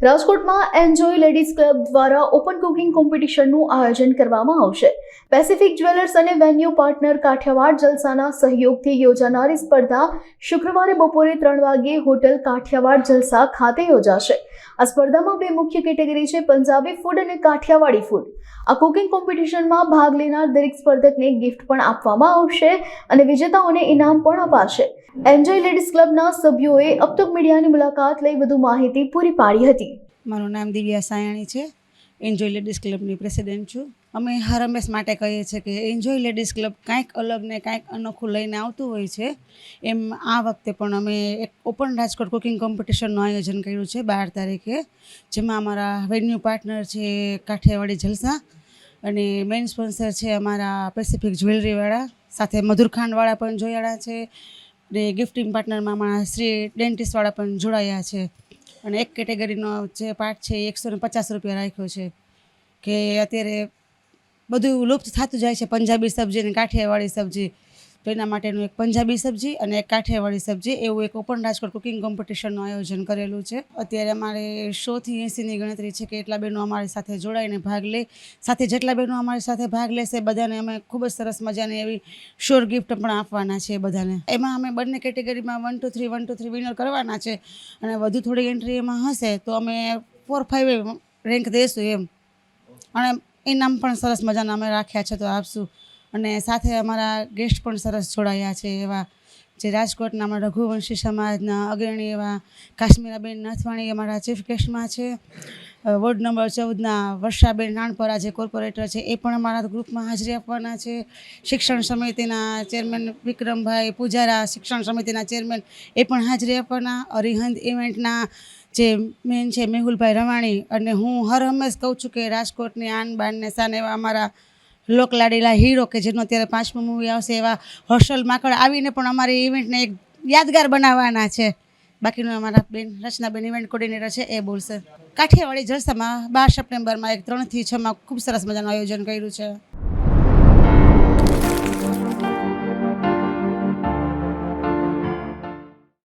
રાજકોટમાં enjoy ladies club દ્વારા open cooking કોમ્પિટિશનનું આયોજન કરવામાં આવશે. પેસિફિક જ્વેલર્સ અને વેન્યુ પાર્ટનર કાઠિયાવાડ જલસાના સહયોગથી યોજાનારી સ્પર્ધા શુક્રવારે બપોરે 3 વાગ્યે હોટલ કાઠિયાવાડ જલસા ખાતે યોજાશે. આ સ્પર્ધામાં 2 મુખ્ય કેટેગરી છે, પંજાબી ફૂડ અને કાઠિયાવાડી ફૂડ. આ કુકિંગ કોમ્પિટિશનમાં ભાગ લેનાર દરેક સ્પર્ધકને ગિફ્ટ પણ આપવામાં આવશે અને વિજેતાઓને ઇનામ પણ અપાશે. એન્જોય લેડીઝ ક્લબના સભ્યોએ અબતક મીડિયાની મુલાકાત લઈ વધુ માહિતી પૂરી પાડી હતી. મારું નામ દિવ્યા સાયાણી છે. એન્જોય લેડીઝ ક્લબની પ્રેસિડેન્ટ છું. અમે હર હંમેશ માટે કહીએ છીએ કે એન્જોય લેડીઝ ક્લબ કાંઈક અલગ ને કાંઈક અનોખું લઈને આવતું હોય છે. એમ આ વખતે પણ અમે એક ઓપન રાજકોટ કુકિંગ કોમ્પિટિશનનું આયોજન કર્યું છે 12 તારીખે, જેમાં અમારા વેન્યુ પાર્ટનર છે કાઠિયાવાડી જલસા અને મેઇન સ્પોન્સર છે અમારા પેસિફિક જ્વેલરીવાળા, સાથે મધુર ખાંડવાળા પણ જોડાયા છે અને ગિફ્ટિંગ પાર્ટનરમાં અમારા શ્રી ડેન્ટિસ્ટવાળા પણ જોડાયા છે. અને એક કેટેગરીનો જે પાર્ટ છે એ 150 રૂપિયા રાખ્યો છે કે અત્યારે બધું લુપ્ત થતું જાય છે, પંજાબી સબ્જી અને કાઠિયાવાડી સબ્જી. તો એના માટેનું એક પંજાબી સબ્જી અને એક કાઠિયાવાડી સબ્જી એવું એક ઓપન રાજકોટ કુકિંગ કોમ્પિટિશનનું આયોજન કરેલું છે. અત્યારે અમારે 100 થી 80ની ગણતરી છે કે એટલા બહેનો અમારી સાથે જોડાઈને ભાગ લે. સાથે જેટલા બહેનો અમારી સાથે ભાગ લેશે બધાને અમે ખૂબ જ સરસ મજાની એવી શ્યોર ગિફ્ટ પણ આપવાના છે બધાને. એમાં અમે બંને કેટેગરીમાં 1 2 3 વિનર કરવાના છે અને વધુ થોડી એન્ટ્રી એમાં હશે તો અમે 4 5 રેન્ક દઈશું એમ. અને ઇનામ પણ સરસ મજાના અમે રાખ્યા છે તો આપશું. અને સાથે અમારા ગેસ્ટ પણ સરસ જોડાયા છે એવા જે રાજકોટના અમારા રઘુવંશી સમાજના અગ્રણી એવા કાશ્મીરાબેન નાથવાણી અમારા ચીફ ગેસ્ટમાં છે. વોર્ડ નંબર 14ના વર્ષાબેન નાણપરા જે કોર્પોરેટર છે એ પણ અમારા ગ્રુપમાં હાજરી આપવાના છે. શિક્ષણ સમિતિના ચેરમેન વિક્રમભાઈ પૂજારા, શિક્ષણ સમિતિના ચેરમેન એ પણ હાજરી આપવાના. અરિહંત ઇવેન્ટના જે મેન છે મેહુલભાઈ રવાણી. અને હું હર હંમેશ કહું છું કે રાજકોટની આન બાન ને શાન એવા અમારા લોકલાડીલા હીરો કે જેનો અત્યારે 5મું મૂવી આવશે એવા હર્ષલ માકડ આવીને પણ અમારી ઇવેન્ટને એક યાદગાર બનાવવાના છે. બાકીનું અમારા બેન રચનાબેન ઇવેન્ટ કોર્ડિનેટર છે એ બોલશે. કાઠિયાવાડી જલસામાં 12 સપ્ટેમ્બરમાં 3 થી 6 ખૂબ સરસ મજાનું આયોજન કર્યું છે.